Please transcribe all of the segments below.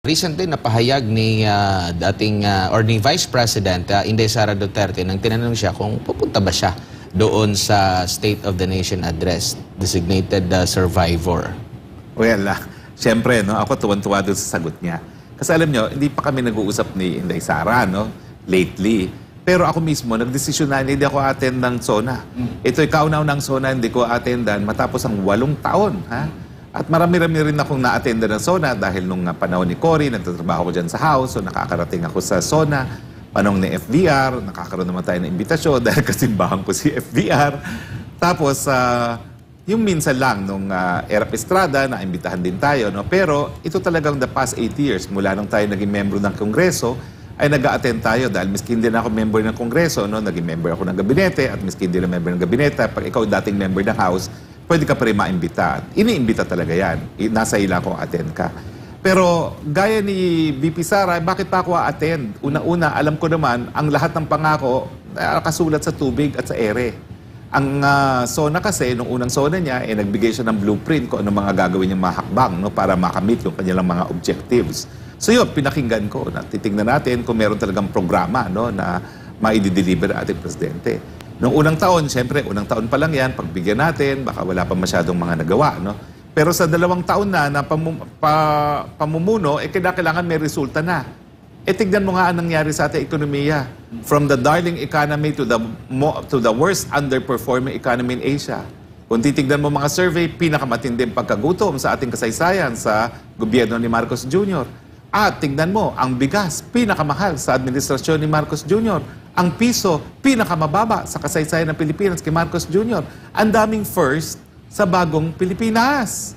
Recently napahayag ni ni Vice President Inday Sara Duterte nang tinanong siya kung pupunta ba siya doon sa State of the Nation address, designated survivor. Well, siyempre, no, ako tuwan-tuwa doon sa sagot niya. Kasi alam nyo, hindi pa kami nag-uusap ni Inday Sara, no, lately. Pero ako mismo, nagdesisyon na hindi ako attend ng SONA. Ito'y kauna-unang SONA, hindi ko attendan matapos ang 8 taon. Ha? At marami-rami rin akong na-attenda ng SONA dahil nung panahon ni Cory, nagtatrabaho ko dyan sa House, so nakakarating ako sa SONA. Panahon ni FDR, nakakaroon naman tayo ng imbitasyon dahil kasimbahan ko si FDR. Tapos, yung minsan lang, nung era Estrada, naimbitahan din tayo. No? Pero ito talagang the past 8 years, mula nung tayo naging membro ng Kongreso, ay nag-a-attend tayo dahil miskin din ako member ng Kongreso, no? Naging member ako ng gabinete at miskin din ang member ng gabinete. Pag ikaw dating member ng House, pwede ka pa rin maimbita. Iniimbita talaga yan. Nasa ila kung attend ka. Pero gaya ni VP Sara, bakit pa ako attend? Una-una, alam ko naman, ang lahat ng pangako nakasulat sa tubig at sa ere. Ang SONA kasi, nung unang SONA niya, nagbigay siya ng blueprint kung ano mga gagawin niyang mga hakbang, no, para makamit yung kanilang mga objectives. So yun, pinakinggan ko. Titingnan natin kung meron talagang programa, no, na maidi-deliver ating presidente. Noong unang taon, siyempre, unang taon pa lang yan, pagbigyan natin, baka wala pa masyadong mga nagawa, no? Pero sa 2 taon na pamumuno, kailangan may resulta na. Tignan mo nga ang nangyari sa ating ekonomiya. From the darling economy to the worst underperforming economy in Asia. Kung titignan mo mga survey, pinakamatinding pagkagutom sa ating kasaysayan sa gobyerno ni Marcos Jr. At tignan mo, ang bigas, pinakamahal sa administrasyon ni Marcos Jr. Ang piso, pinakamababa sa kasaysayan ng Pilipinas kay Marcos Jr. Ang daming first sa bagong Pilipinas.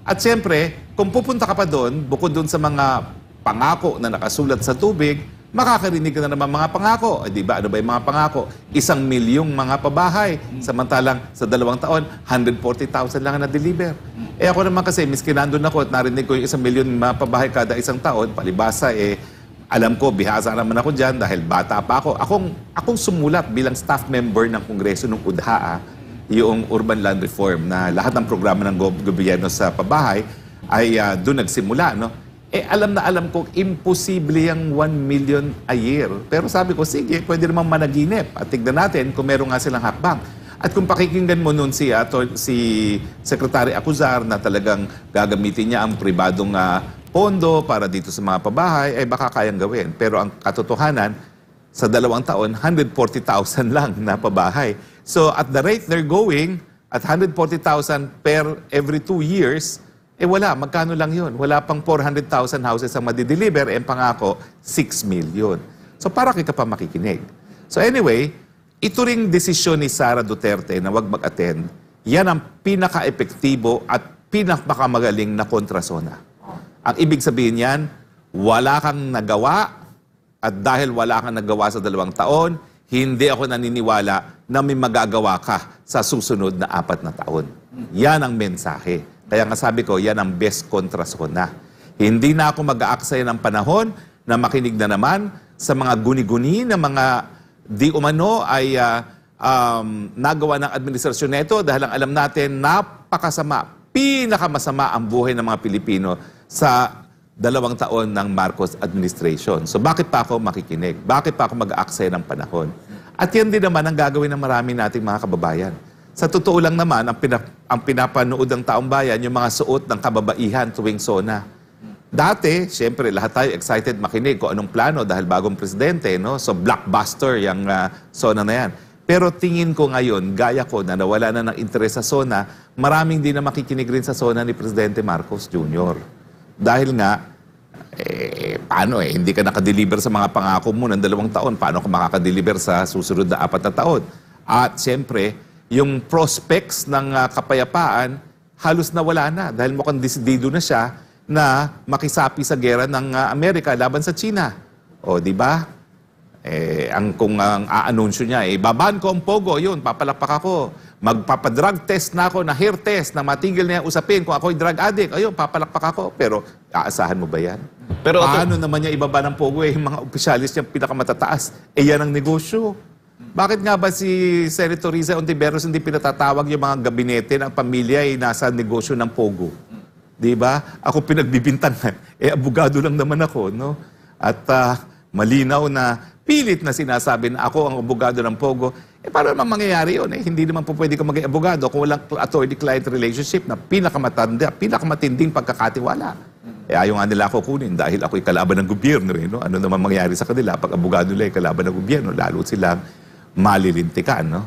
At siyempre, kung pupunta ka pa doon, bukod doon sa mga pangako na nakasulat sa tubig, makakarinig ka na naman mga pangako. Di ba? Ano ba yung mga pangako? 1 milyong mga pabahay. Samantalang sa 2 taon, 140,000 lang ang na-deliver. Ako naman kasi, miskin nandun ako at narinig ko yung 1 milyon mga pabahay kada isang taon, palibasa alam ko, bihasa naman ako dyan dahil bata pa ako. Akong sumulat bilang staff member ng Kongreso nung UDHA, yung Urban Land Reform, na lahat ng programa ng gobyerno sa pabahay ay doon nagsimula, no? Alam ko, imposible yung 1 million a year. Pero sabi ko, sige, pwede naman managinip. At tignan natin kung meron nga silang hakbang. At kung pakikinggan mo nun si Secretary Acuzar na talagang gagamitin niya ang pribadong pondo para dito sa mga pabahay, baka kayang gawin. Pero ang katotohanan, sa 2 taon, 140,000 lang na pabahay. So at the rate they're going, at 140,000 per every 2 years, wala. Magkano lang yun? Wala pang 400,000 houses ang madideliver, pangako, 6 million. So para ka pa makikinig. So anyway, ito ring desisyon ni Sara Duterte na wag mag-attend, yan ang pinaka-epektibo at pinakamagaling na kontrasona. Ang ibig sabihin yan, wala kang nagawa, at dahil wala kang nagawa sa 2 taon, hindi ako naniniwala na may magagawa ka sa susunod na 4 na taon. Yan ang mensahe. Kaya nga sabi ko, yan ang best kontrasona. Hindi na ako mag-aaksaya ng panahon na makinig na naman sa mga guni-guni na mga di umano ay nagawa ng administrasyon nito dahil ang alam natin, napakasama, pinakamasama ang buhay ng mga Pilipino sa 2 taon ng Marcos administration. So bakit pa ako makikinig? Bakit pa ako mag-aaksaya ng panahon? At yan din naman ang gagawin ng marami nating mga kababayan. Sa totoo lang naman, ang pinapanood ng taong bayan, yung mga suot ng kababaihan tuwing SONA. Dati, siyempre, lahat tayo excited makinig kung anong plano dahil bagong presidente, no? So blockbuster yung SONA na yan. Pero tingin ko ngayon, gaya ko na nawala na ng interes sa SONA, maraming din na makikinig rin sa SONA ni Presidente Marcos Jr. Dahil nga, paano hindi ka nakadeliver sa mga pangako mo ng 2 taon, paano ka makakadeliver sa susunod na 4 na taon? At siyempre, yung prospects ng kapayapaan, halos nawala na dahil mukhang desidido na siya na makisapi sa gera ng Amerika laban sa China. O, di ba? Kung ang aanunsyo niya, baban ko ang pogo, yun, papalapak ako. Magpapadrug test na ako, na hair test, na matigil na yung usapin kung ako'y drug addict. Ayun, papalakpak ako. Pero, aasahan mo ba yan? Pero paano naman niya ibaba ng pogo? Yung mga opisyalis niya pinakamatataas. Yan ang negosyo. Bakit nga ba si Senator Riza Ontiveros hindi pinatatawag yung mga gabinete ng pamilya nasa negosyo ng pogo? Di ba? Ako pinagbibintangan. Abogado lang naman ako, no? At malinaw na pilit na sinasabi na ako ang abogado ng Pogo. Paano naman mangyayari yun? Hindi naman po pwede ka maging abogado kung walang attorney-client relationship na pinakamatinding pagkakatiwala. Ayaw nga nila ako kunin dahil ako'y kalaban ng gobyerno. No? Ano naman mangyayari sa kanila pag abogado nila ay kalaban ng gobyerno, lalo silang malilintikan. No?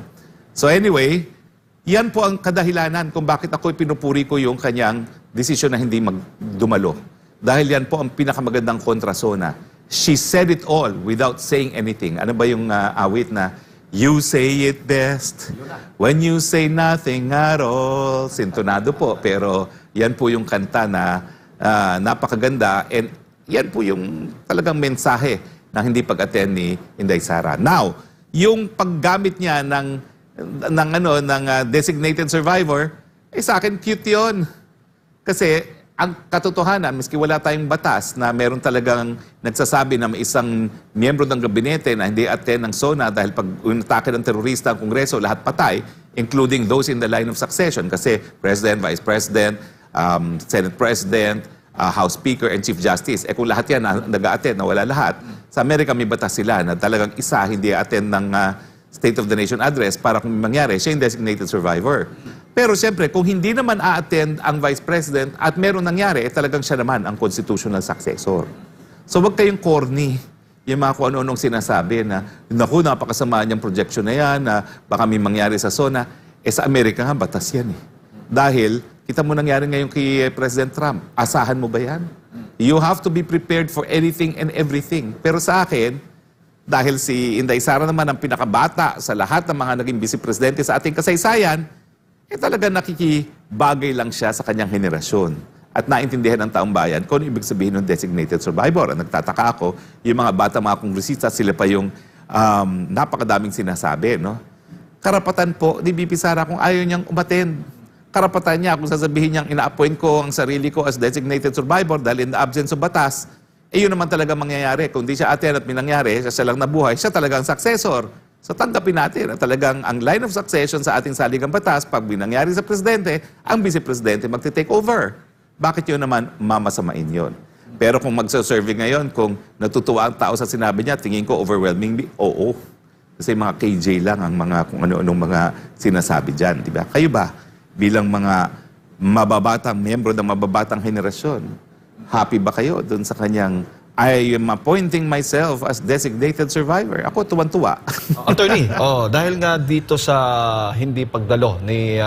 So anyway, yan po ang kadahilanan kung bakit ako'y pinupuri ko yung kanyang desisyon na hindi magdumalo. Dahil yan po ang pinakamagandang kontrasona. She said it all without saying anything. Ano ba yung awit na, you say it best when you say nothing at all. Sintonado po, pero yan po yung kanta na napakaganda. And yan po yung talagang mensahe na hindi pag-attend ni Inday Sara. Now, yung paggamit niya ng designated survivor, sa akin cute yun. Kasi ang katotohanan, miski wala tayong batas na meron talagang nagsasabi na may isang miyembro ng gabinete na hindi attend ng SONA dahil pag inatake ng terorista ang Kongreso, lahat patay, including those in the line of succession. Kasi President, Vice President, Senate President, House Speaker, and Chief Justice. Kung lahat yan nag-a-attend, na wala lahat, sa Amerika may batas sila na talagang isa hindi attend ng State of the Nation Address para kung mangyari, siya yung designated survivor. Pero siyempre, kung hindi naman a-attend ang Vice President at meron nangyari, talagang siya naman ang constitutional successor. So wag kayong corny. Yung mga kung ano-anong sinasabi na, naku, napakasama niyang projection na yan, na baka may mangyari sa SONA. Sa Amerika nga, batas yan eh. Dahil, kita mo nangyari ngayon kay President Trump. Asahan mo ba yan? You have to be prepared for anything and everything. Pero sa akin, dahil si Inday Sara naman ang pinakabata sa lahat ng mga naging vice-presidente sa ating kasaysayan, talaga nakikibagay lang siya sa kanyang henerasyon. At naintindihan ng taong bayan kung ano ibig sabihin ng designated survivor. Ang nagtataka ako, yung mga bata, mga kongresista, sila pa yung napakadaming sinasabi. No? Karapatan po ni BP Sara kung ayaw niyang umattend. Karapatan niya kung sasabihin niyang ina-appoint ko ang sarili ko as designated survivor dahil in the absence of batas, yun naman talaga mangyayari. Kung di siya attend at may nangyari, siya lang nabuhay, siya talagang successor. So tanggapin natin na talagang ang line of succession sa ating saligang batas, pag binangyari sa presidente, ang vice-presidente magte-take over. Bakit yun naman mamasamain yun? Pero kung magsasurvey ngayon, kung natutuwa ang tao sa sinabi niya, tingin ko overwhelmingly, oo. Kasi mga KJ lang ang mga kung ano-anong mga sinasabi dyan. Diba? Kayo ba, bilang mga mababatang, miyembro ng mababatang henerasyon, happy ba kayo dun sa kanyang I am appointing myself as designated survivor? Ako, tuwan-tuwa. Attorney, dahil nga dito sa hindi pagdalo ni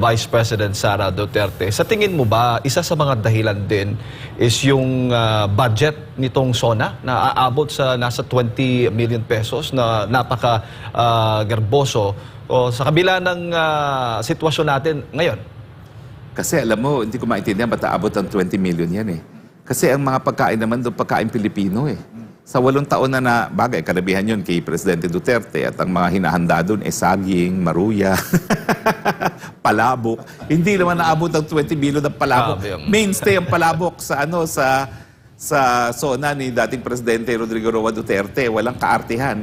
Vice President Sara Duterte, sa tingin mo ba, isa sa mga dahilan din is yung budget nitong SONA na aabot sa nasa 20 million pesos na napaka-garboso sa kabila ng sitwasyon natin ngayon? Kasi alam mo, hindi ko maintindihan ba't aabot ang 20 million yan eh. Kasi ang mga pagkain naman doon, pagkain Pilipino eh. Sa 8 taon na bagay, karabihan yun kay Presidente Duterte at ang mga hinahanda doon saging, maruya, palabok. Hindi naman naabot ang 20 billion ng palabok. Mainstay ang palabok sa SONA ni dating Presidente Rodrigo Roa Duterte. Walang kaartihan.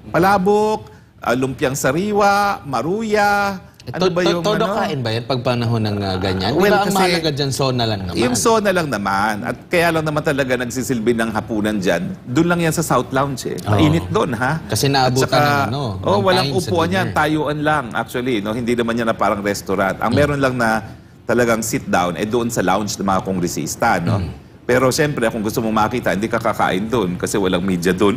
Palabok, lumpiang sariwa, maruya. Ano ba yung todo kain ba yan pag panahon ng ganyan? Well, ang kasi mahalaga dyan, SONA lang naman. Yung SONA lang naman. At kaya lang naman talaga nagsisilbi ng hapunan dyan. Doon lang yan sa South Lounge eh. Mainit doon ha. Kasi naabutan ng walang upuan yan. Tayuan lang actually. No? Hindi naman yan na parang restaurant. Ang meron lang na talagang sit down doon sa lounge ng mga kongresista. No? Pero siyempre, kung gusto mong makita, hindi ka kakain doon kasi walang media doon.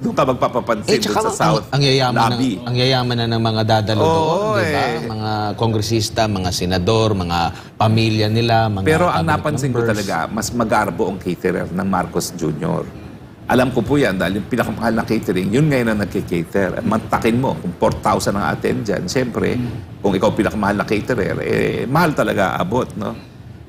Doon ka magpapapansin doon sa South Lobby. Ang yayaman na ng mga dadalo doon, di ba? Mga kongresista, mga senador, mga pamilya nila, mga Pero ang napansin ko talaga, mas magarbo ang caterer ng Marcos Jr. Alam ko po yan dahil yung pinakamahal na catering, yun ngayon ang nagkikater. Mantakin mo, kung 4,000 ang atin dyan, siyempre, kung ikaw pinakamahal na caterer, mahal talaga abot, no?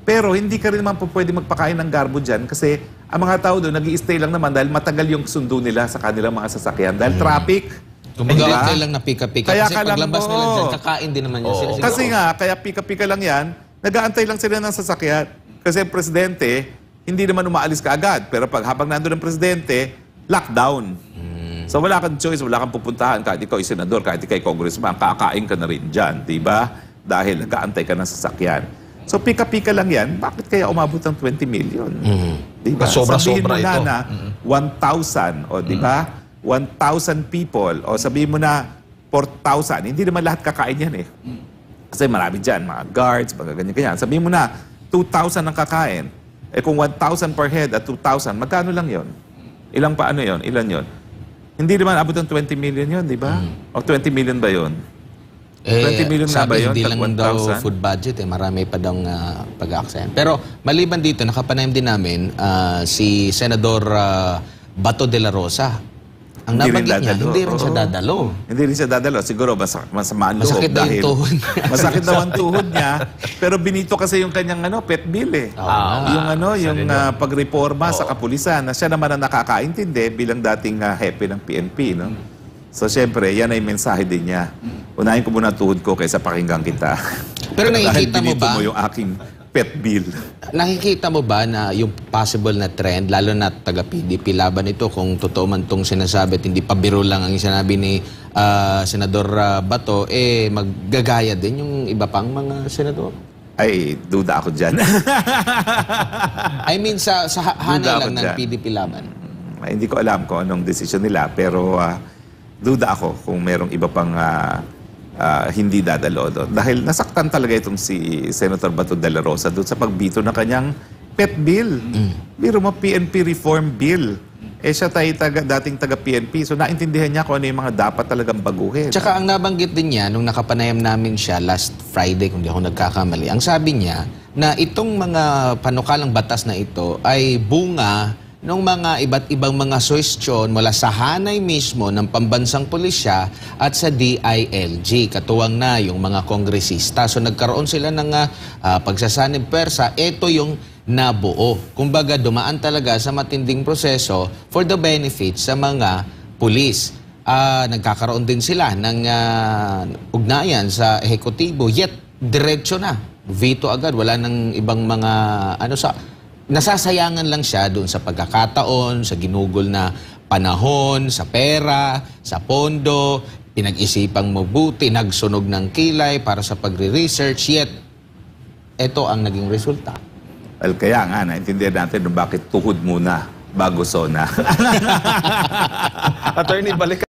Pero hindi ka rin naman po pwede magpakain ng garbo dyan kasi ang mga tao doon nag-i-stay lang naman dahil matagal yung sundo nila sa kanilang mga sasakyan. Dahil traffic. Kumbaga lang na pika-pika. Kasi paglabas nila dyan, kakain din naman yan sila. Kasi nga, kaya pika-pika lang yan, nag-aantay lang sila ng sasakyan. Kasi ang presidente, hindi naman umaalis ka agad. Pero pag habang nandun ang presidente, lockdown. So wala kang choice, wala kang pupuntahan. Kahit ikaw ay senador, kahit ikaw ay congressman, kakain ka na rin dyan. Diba? Dahil nag-aantay ka ng sasakyan. So pika-pika lang yan, bakit kaya umabot ng 20 million? Diba? Sobra-sobra Sabihin mo ito. na 1,000, o di ba? 1,000 people, o sabihin mo na 4,000, hindi naman lahat kakain yan eh. Kasi marami dyan, mga guards, mga ganyan-ganyan. Sabihin mo na 2,000 ang kakain. Eh kung 1,000 per head at 2,000, magkano lang yon? Ilang paano yon? Ilan yon? Hindi naman abot ng 20 million yon, di ba? O 20 million ba yon? 20 million na ba sabi, yun? hindi Tag lang daw 1,000? food budget, marami pa daw pag-aaksayan. Pero maliban dito, nakapanayam din namin si Senador Bato de la Rosa. Ang Hindi rin nabanggit niya, dadalo. hindi rin siya Oo. dadalo. Hindi rin siya dadalo. Siguro masama ang loob. Masakit daw yung tuhod niya. Masakit daw ang tuhod niya. Pero binito kasi yung kanyang pet bill eh. Yung pagreforma sa kapulisan na siya naman ang nakakaintindi bilang dating hepe ng PNP. No? So syempre, yan ay mensahe din niya. Unahin ko muna ang tuhod ko kaysa pakinggan kita. Pero Dahil nakikita mo binito ba? mo yung aking pet bill. Nakikita mo ba na yung possible na trend, lalo na taga-PDP laban ito, kung totoo man itong sinasabi at hindi pa biro lang ang sinabi ni Senador Bato, maggagaya din yung iba pang mga senador? Ay, duda ako dyan. I mean, sa hanay Duda ako lang ng dyan. PDP laban. Hindi ko alam kung anong desisyon nila, pero duda ako kung merong iba pang hindi dadalo doon. Dahil nasaktan talaga itong si Senator Bato de la Rosa doon sa pagbito ng kanyang pet bill. Biro mo, PNP reform bill. Siya dating taga-PNP, so naintindihan niya kung ano yung mga dapat talagang baguhin. Tsaka ang nabanggit din niya, nung nakapanayam namin siya last Friday, kung di ako nagkakamali, ang sabi niya na itong mga panukalang batas na ito ay bunga ng mga iba't ibang mga suwestyon mula sa hanay mismo ng pambansang pulisya at sa DILG. Katuwang na yung mga kongresista. So nagkaroon sila ng pagsasanib persa. Ito yung nabuo. Kumbaga dumaan talaga sa matinding proseso for the benefit sa mga pulis. Nagkakaroon din sila ng ugnayan sa ehekutibo. Yet, diretso na. Veto agad. Wala nang ibang mga nasasayangan lang siya doon sa pagkakataon, sa ginugol na panahon, sa pera, sa pondo, pinag-isipang mabuti, nagsunog ng kilay para sa pagre-research, yet ito ang naging resulta. Well, kaya nga, naintindihan natin kung bakit tuhod muna bago sona. Attorney, balik